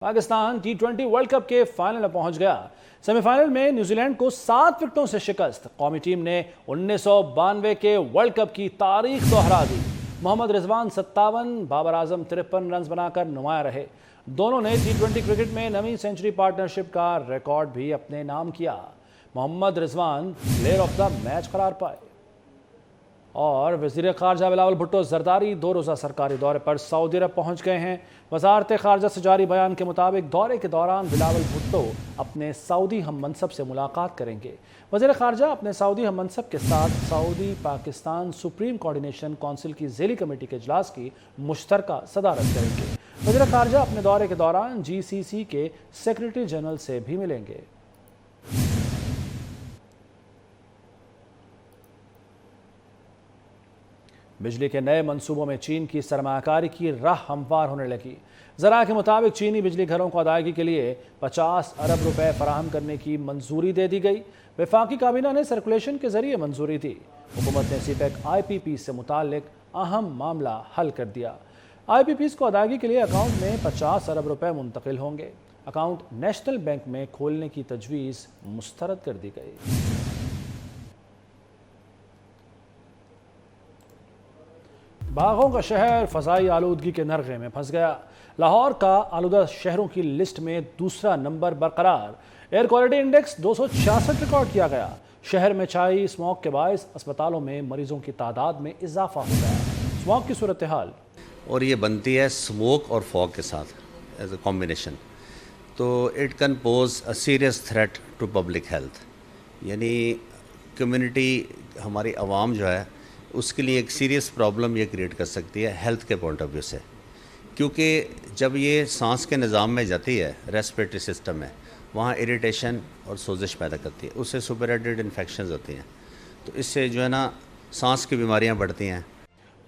Pakistan T20 world cup के final में पहुंच गया। सेमीफाइनल में न्यूजीलैंड को 7 विकेटों से शिकस्त। कौमी टीम ने 1992 के वर्ल्ड कप की तारीख दोहरा दी। मोहम्मद रिजवान 57, बाबर आजम 53 रन बनाकर नुमाया रहे। दोनों ने T20 क्रिकेट में नवी सेंचुरी पार्टनरशिप का रिकॉर्ड भी अपने नाम किया। Mohammad Rizwan player of the match करार पाए। और वज़ीर ख़ारजा बिलावल भुट्टो ज़रदारी 2 रोज़ा सरकारी दौरे पर सऊदी अरब पहुँच गए हैं। वज़ारत ख़ारजा से जारी बयान के मुताबिक दौरे के दौरान बिलावल भुट्टो अपने सऊदी हम मनसब से मुलाकात करेंगे। वज़ीर ख़ारजा अपने सऊदी हम मनसब के साथ Saudi Pakistan supreme coordination council की ज़ेली कमेटी के इजलास की मुश्तरका सदारत करेंगे। वज़ीर ख़ारजा अपने दौरे के दौरान GCC के सेक्रेटरी जनरल से भी मिलेंगे। बिजली के नए मंसूबों में चीन की सरमायाकारी की राह हमवार होने लगी। ज़रा के मुताबिक चीनी बिजली घरों को अदायगी के लिए 50 अरब रुपए फराहम करने की मंजूरी दे दी गई। वफाकी काबीना ने सर्कुलेशन के जरिए मंजूरी दी। हुकूमत ने सीपेक IPP से मुतालिक अहम मामला हल कर दिया। IPPs को अदायगी के लिए अकाउंट में 50 अरब रुपए मुंतकिल होंगे। अकाउंट नेशनल बैंक में खोलने की तजवीज़ मुस्तरद कर दी गई। बागों का शहर फ़ज़ाई आलूदगी के नरगे में फंस गया। लाहौर का आलूदा शहरों की लिस्ट में दूसरा नंबर बरकरार। एयर क्वालिटी इंडेक्स 266 रिकॉर्ड किया गया। शहर में छाई स्मॉग के बायस अस्पतालों में मरीजों की तादाद में इजाफा हो गया। स्मॉग की सूरत हाल और ये बनती है स्मोक और फॉग के साथ एज ए कॉम्बिनेशन, तो it can pose a serious threat to public health. यानी कम्युनिटी हमारी आवाम जो है उसके लिए एक सीरियस प्रॉब्लम ये क्रिएट कर सकती है हेल्थ के पॉइंट ऑफ व्यू से, क्योंकि जब ये सांस के निज़ाम में जाती है रेस्पिरेटरी सिस्टम में, वहाँ इरिटेशन और सोजिश पैदा करती है, उससे सुपरएडेड इन्फेक्शंस होती हैं, तो इससे जो है ना सांस की बीमारियाँ बढ़ती हैं।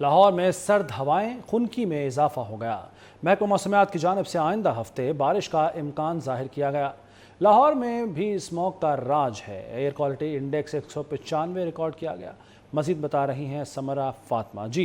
लाहौर में सर्द हवाएं, खुनकी में इजाफा हो गया। महकमा मौसमियात की जानिब से आइंदा हफ्ते बारिश का इम्कान जाहिर किया गया। लाहौर में भी स्मॉग का राज है। एयर क्वालिटी इंडेक्स 195 रिकॉर्ड किया गया। मजीद बता रही हैं समरा फातिमा जी।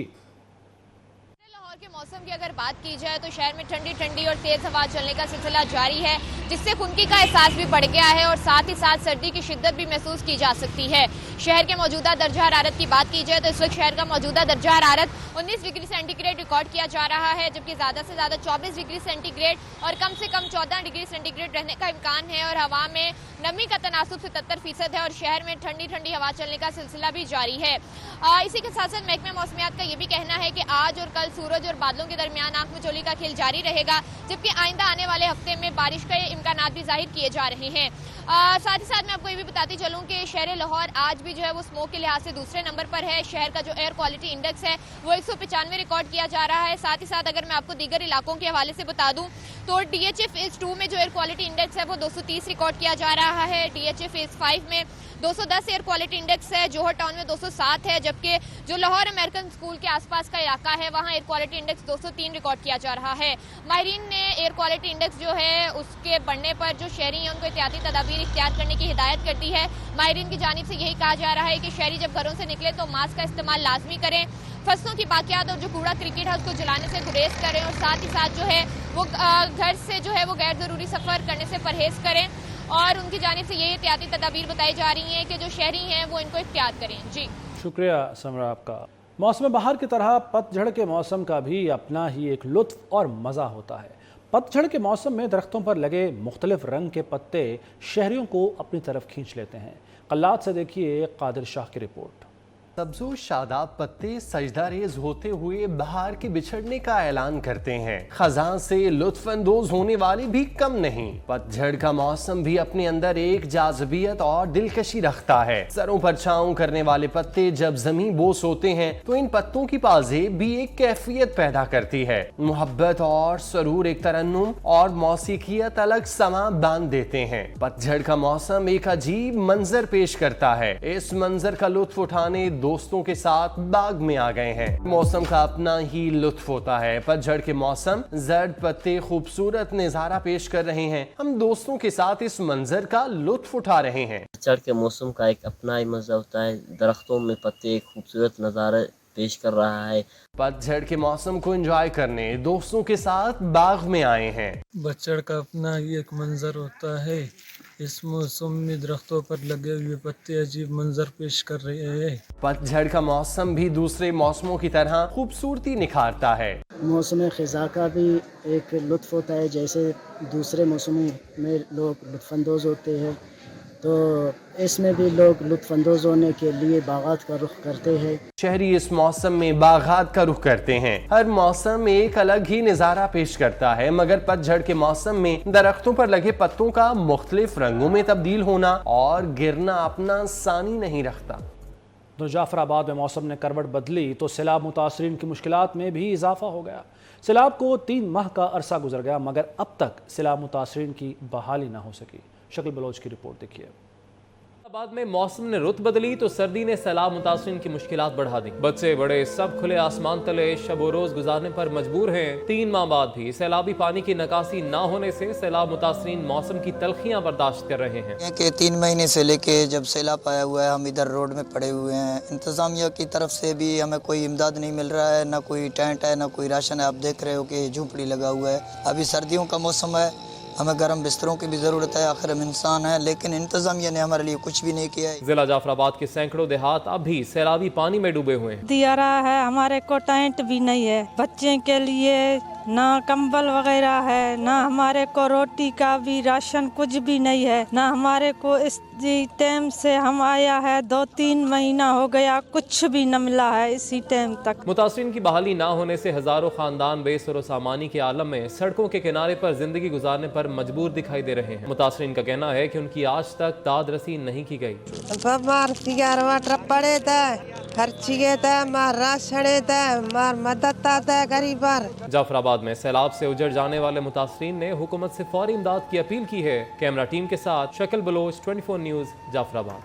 लाहौर के मौसम की अगर बात की जाए तो शहर में ठंडी ठंडी और तेज हवा चलने का सिलसिला जारी है, जिससे खुनकी का एहसास भी बढ़ गया है और साथ ही साथ सर्दी की शिद्दत भी महसूस की जा सकती है। शहर के मौजूदा दर्जा हरारत की बात की जाए तो इस वक्त शहर का मौजूदा दर्जा हरारत 19 डिग्री सेंटीग्रेड रिकॉर्ड किया जा रहा है, जबकि ज़्यादा से ज़्यादा 24 डिग्री सेंटीग्रेड और कम से कम 14 डिग्री सेंटीग्रेड रहने का इम्कान है। और हवा में नमी का तनासुब 77% है और शहर में ठंडी ठंडी हवा चलने का सिलसिला भी जारी है। इसी के साथ साथ महकमा मौसमियात का ये भी कहना है कि आज और कल सूरज और बादलों के दरमियान आंख मिचौली का खेल जारी रहेगा, जबकि आइंदा आने वाले हफ्ते में बारिश के इम्कानात भी जाहिर किए जा रहे हैं। साथ ही साथ मैं आपको ये भी बताती चलूँ कि शहर लाहौर आज भी जो है वो स्मोक के लिहाज से दूसरे नंबर पर है। शहर का जो एयर क्वालिटी इंडेक्स है वो 195 रिकॉर्ड किया जा रहा है। साथ ही साथ अगर मैं आपको दीगर इलाकों के हवाले से बता दूं तो DHA फेज 2 में जो एयर क्वालिटी इंडेक्स है वो 230 रिकॉर्ड किया जा रहा है। DHA फेज 5 में 210 एयर क्वालिटी इंडेक्स है। जोहर टाउन में 207 है, जबकि जो लाहौर अमेरिकन स्कूल के आसपास का इलाका है वहाँ एयर क्वालिटी इंडेक्स 203 रिकॉर्ड किया जा रहा है। माहिरीन ने एयर क्वालिटी इंडेक्स जो है उसके बढ़ने पर जो शहरी हैं उनको एहतियाती तदाबीर इख्तियार करने की हिदायत कर दी है। माहिरीन की जानिब से यही कहा जा रहा है कि शहरी जब घरों से निकले तो मास्क का इस्तेमाल लाजमी करें, फसलों की बाकियात और जो कूड़ा क्रिकेट है उसको जलाने से गुरेज करें और साथ ही साथ जो है वो घर से जो है वो गैर ज़रूरी सफ़र करने से परहेज़ करें। और उनकी जानिब से ये एहतियाती तदाबीर बताई जा रही हैं कि जो शहरी हैं वो इनको इख्तियार करें। जी शुक्रिया समरा आपका। मौसम बहार की तरह पतझड़ के मौसम का भी अपना ही एक लुत्फ और मज़ा होता है। पतझड़ के मौसम में दरख्तों पर लगे मुख्तलिफ रंग के पत्ते शहरियों को अपनी तरफ खींच लेते हैं। कल्लात से देखिए कादिर शाह की रिपोर्ट। सब्ज़ो शादाब पत्ते सजदा रेज होते हुए बहार के बिछड़ने का ऐलान करते हैं। खजां से लुत्फ अंदोज होने वाले भी कम नहीं। पतझड़ का मौसम भी अपने अंदर एक जाज़बियत और दिलकशी रखता है। सरों पर छाँव करने वाले पत्ते जब जमीन बोस होते हैं तो इन पत्तों की पाजेब भी एक कैफियत पैदा करती है। मोहब्बत और सरूर एक तरन्नुम और मौसीकियत अलग समा बांध देते हैं। पतझड़ का मौसम एक अजीब मंजर पेश करता है। इस मंजर का लुत्फ उठाने दोस्तों के साथ बाग में आ गए हैं। मौसम का अपना ही लुत्फ होता है। पतझड़ के मौसम जर्द पत्ते खूबसूरत नजारा पेश कर रहे हैं। हम दोस्तों के साथ इस मंजर का लुत्फ उठा रहे हैं। पतझड़ के मौसम का एक अपना ही मजा होता है। दरख्तों में पत्ते एक खूबसूरत नजारा पेश कर रहा है। पतझड़ के मौसम को एंजॉय करने दोस्तों के साथ बाग में आए हैं। पतझड़ का अपना ही एक मंजर होता है। इस मौसम में दरख्तों पर लगे हुए पत्ते अजीब मंजर पेश कर रहे हैं। पतझड़ का मौसम भी दूसरे मौसमों की तरह खूबसूरती निखारता है। मौसम ख़ज़ा का भी एक लुत्फ़ होता है, जैसे दूसरे मौसमों में लोग लुत्फ़अंदोज़ होते हैं, तो इसमें भी लोग लुत्फ़अंदोज़ होने के लिए बागात का रुख करते हैं। शहरी इस मौसम में बागात का रुख करते हैं। हर मौसम एक अलग ही नज़ारा पेश करता है, मगर पतझड़ के मौसम में दरख्तों पर लगे पत्तों का मुख्तलिफ रंगों में तब्दील होना और गिरना अपना सानी नहीं रखता। तो जाफराबाद में मौसम ने करवट बदली तो सैलाब मुतासरीन की मुश्किलात में भी इजाफा हो गया। सैलाब को 3 माह का अरसा गुजर गया, मगर अब तक सैलाब मुतासरीन की बहाली ना हो सकी। शकील बलोच की रिपोर्ट देखिए। बाद में मौसम ने रुत बदली तो सर्दी ने सैलाब मुतासरीन की मुश्किलात बढ़ा दी। बच्चे बड़े सब खुले आसमान तले शब व रोज गुजारने पर मजबूर हैं। 3 माह बाद भी सैलाबी पानी की निकासी ना होने से सैलाब मुतासरीन मौसम की तलखियां बर्दाश्त कर रहे हैं। कि 3 महीने से लेके जब सैलाब आया हुआ है, हम इधर रोड में पड़े हुए हैं। इंतजामिया की तरफ से भी हमें कोई इमदाद नहीं मिल रहा है, ना कोई टेंट है, ना कोई राशन है। आप देख रहे हो कि झोपड़ी लगा हुआ है। अभी सर्दियों का मौसम है, हमें गर्म बिस्तरों की भी ज़रूरत है, आखिर हम इंसान हैं, लेकिन इंतजामिया ने हमारे लिए कुछ भी नहीं किया है। जिला जाफराबाद के सैकड़ों देहात अब भी सैलाबी पानी में डूबे हुए हैं। दिया रहा है, हमारे को टेंट भी नहीं है, बच्चे के लिए ना कंबल वगैरह है, ना हमारे को रोटी का भी राशन कुछ भी नहीं है, ना हमारे को इस टाइम से हम आया है 2-3 महीना हो गया, कुछ भी न मिला है इसी टाइम तक। मुतासरीन की बहाली ना होने से हजारों खानदान बेसर सामानी के आलम में सड़कों के किनारे पर जिंदगी गुजारने पर मजबूर दिखाई दे रहे हैं। मुतासरीन का कहना है कि उनकी आज तक दाद रसी नहीं की गई। जाफराबाद में सैलाब से उजड़ जाने वाले मुतासरीन ने हुकूमत से फौरी इमदाद की अपील की है। कैमरा टीम के साथ शकील बलोच, 24 न्यूज़, जाफराबाद।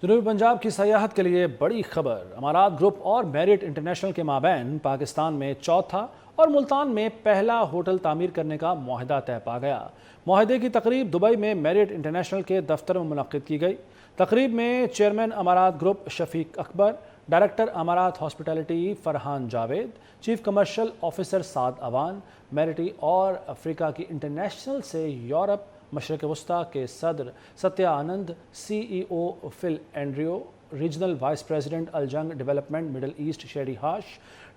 जनूबी पंजाब की सयाहत के लिए बड़ी खबर। अमारात ग्रुप और मैरियट इंटरनेशनल के माबैन पाकिस्तान में चौथा और मुल्तान में पहला होटल तामीर करने का मुआहदा तय पा गया। मुआहदे की तकरीब दुबई में मैरियट इंटरनेशनल के दफ्तर में मुनक्किद की गई। तकरीब में चेयरमैन अमारात ग्रुप शफीक अकबर, डायरेक्टर अमारात hospitality Farhan Javed, chief commercial officer Saad Awan, मैरिटी और अफ्रीका की इंटरनेशनल से यूरोप मशरक़ वस्ता के सदर Satya Anand, CEO Phil Andreo, regional vice president अलजंग development Middle East Sherry Hash,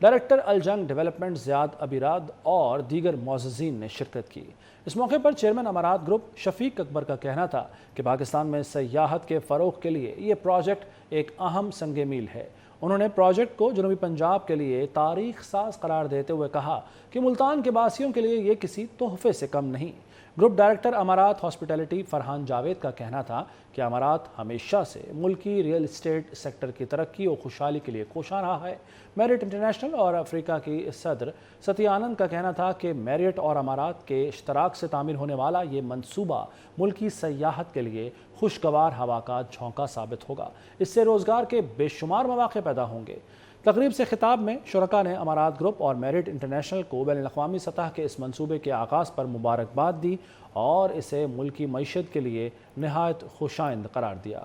director अलजंग डेवलपमेंट ज़ियाद अबीराद और दीगर मुअज़्ज़िज़ीन ने शिरकत की। इस मौके पर चेयरमैन अमारात ग्रुप शफीक अकबर का कहना था कि पाकिस्तान में सयाहत के फ़रोग़ के लिए ये प्रोजेक्ट एक अहम संग मील है। उन्होंने प्रोजेक्ट को जनूबी पंजाब के लिए तारीख साज करार देते हुए कहा कि मुल्तान के बासियों के लिए ये किसी तोहफे से कम नहीं। ग्रुप डायरेक्टर अमारात हॉस्पिटैलिटी फरहान जावेद का कहना था कि अमारात हमेशा से मुल्की रियल इस्टेट सेक्टर की तरक्की और खुशहाली के लिए कोशां रहा है। मैरियट इंटरनेशनल और अफ्रीका की सदर सत्या आनंद का कहना था कि मैरियट और अमारात के इश्तराक से तामीर होने वाला ये मंसूबा मुल्की सयाहत के लिए खुशगवार हवा का झोंका साबित होगा। इससे रोज़गार के बेशुमार मौक़े पैदा होंगे। तकरीब से खिताब में शुरका ने अमारात ग्रुप और मैरियट इंटरनेशनल को बैनुल-अक़वामी सतह के इस मंसूबे के आगाज़ पर मुबारकबाद दी और इसे मुल्की मईशत के लिए नहायत खुशाइंद करार दिया।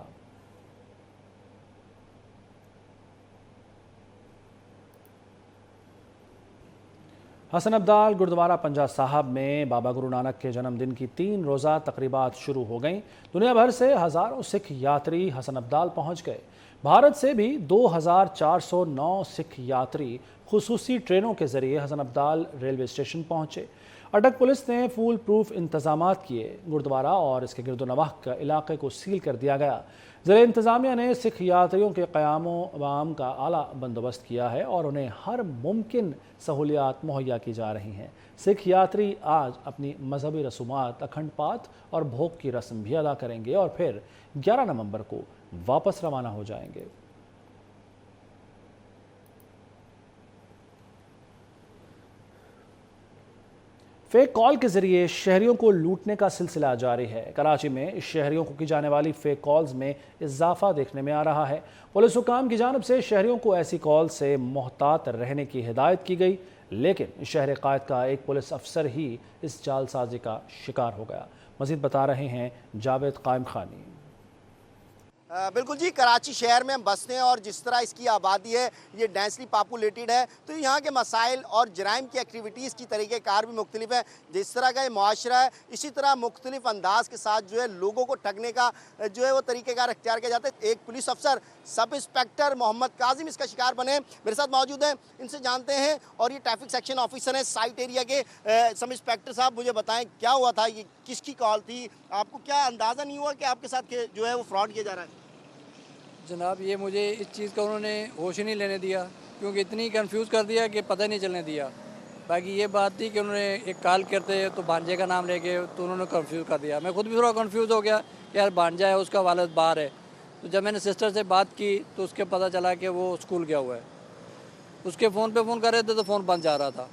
हसन अब्दाल गुरुद्वारा पंजा साहब में बाबा गुरु नानक के जन्मदिन की 3 रोज़ा तकरीबात शुरू हो गईं। दुनिया भर से हज़ारों सिख यात्री हसन अब्दाल पहुँच गए। भारत से भी 2409 सिख यात्री खुसूसी ट्रेनों के ज़रिए हसन अब्दाल रेलवे स्टेशन पहुँचे। अटक पुलिस ने फूल प्रूफ इंतजामात किए। गुरुद्वारा और इसके गिरदोनवाह के इलाके को सील कर दिया गया। ज़िला इंतज़ामिया ने सिख यात्रियों के क़याम का आला बंदोबस्त किया है और उन्हें हर मुमकिन सहूलियात मुहैया की जा रही हैं। सिख यात्री आज अपनी मजहबी रसूमात, अखंड पाठ और भोग की रस्म भी अदा करेंगे और फिर 11 नवंबर को वापस रवाना हो जाएंगे। फेक कॉल के जरिए शहरियों को लूटने का सिलसिला जारी है। कराची में शहरियों को की जाने वाली फेक कॉल्स में इजाफा देखने में आ रहा है। पुलिस हुकाम की जानिब से शहरियों को ऐसी कॉल से मोहतात रहने की हिदायत की गई, लेकिन शहर कायद का एक पुलिस अफसर ही इस जालसाजी का शिकार हो गया। मजीद बता रहे हैं जावेद कायम खानी। بالکل جی، کراچی شہر میں ہم بستے ہیں اور جس طرح اس کی آبادی ہے یہ ڈینسلی پاپولیٹڈ ہے، تو یہاں کے مسائل اور جرائم کی ایکٹیویٹیز کی طریقہ کار بھی مختلف ہے. جس طرح کا یہ معاشرہ ہے اسی طرح مختلف انداز کے ساتھ جو ہے لوگوں کو ٹھگنے کا جو ہے وہ طریقہ کار اختیار کیا جاتا ہے. ایک پولیس افسر سب انسپیکٹر محمد کاظم اس کا شکار بنے میرے ساتھ موجود ہیں، ان سے جانتے ہیں. اور یہ ٹریفک سیکشن آفیسر ہیں سائٹ ایریا کے. سب انسپیکٹر صاحب مجھے بتائیں کیا ہوا تھا، یہ کس کی کال تھی؟ آپ کو کیا اندازہ نہیں ہوا کہ آپ کے ساتھ جو ہے وہ فراڈ کیا جا رہا ہے؟ جناب یہ مجھے اس چیز کا انہوں نے ہوش ہی نہیں لینے دیا، کیونکہ اتنی کنفیوز کر دیا کہ پتہ نہیں چلنے دیا. باقی یہ بات تھی کہ انہوں نے ایک کال کرتے تو بھانجے کا نام لے کے تو انہوں نے کنفیوز کر دیا. میں خود بھی تھوڑا کنفیوز ہو گیا کہ یار بھانجا ہے، اس کا والد باہر ہے. تو جب میں نے سسٹر سے بات کی تو اس کے پتہ چلا کہ وہ اسکول گیا ہوا ہے. اس کے فون پہ فون کر رہے تھے تو فون بند جا رہا تھا،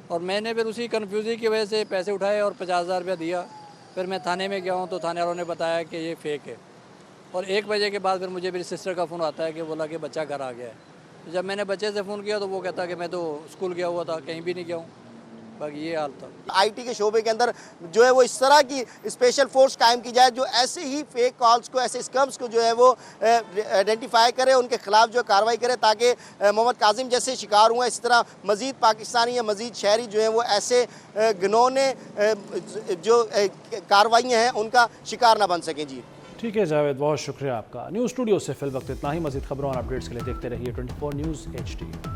اور میں نے پھر اسی کنفیوزی کی وجہ سے پیسے اٹھائے اور 50,000 روپیہ دیا. پھر میں تھانے میں گیا ہوں تو تھانے والوں نے بتایا کہ یہ فیک ہے. اور 1 بجے کے بعد پھر مجھے میری سسٹر کا فون آتا ہے کہ بولا کہ بچہ گھر آ گیا ہے. جب میں نے بچے سے فون کیا تو وہ کہتا کہ میں تو اسکول گیا ہوا تھا، کہیں بھی نہیں گیا ہوں. باقی یہ حال تھا. آئی ٹی کے شعبے کے اندر جو ہے وہ اس طرح کی اسپیشل فورس قائم کی جائے جو ایسے ہی فیک کالز کو، ایسے اسکمز کو جو ہے وہ آئیڈینٹیفائی کرے، ان کے خلاف جو کارروائی کرے، تاکہ محمد کاظم جیسے شکار ہوئے اس طرح مزید پاکستانی یا مزید شہری جو ہیں وہ ایسے گھنونے جو کارروائیاں ہیں ان کا شکار نہ بن سکیں. جی ٹھیک ہے جاوید، بہت شکریہ آپ کا. نیوز اسٹوڈیو سے فی الوقت اتنا ہی. مزید خبروں اور اپڈیٹس کے لیے دیکھتے رہیے 24 نیوز HD.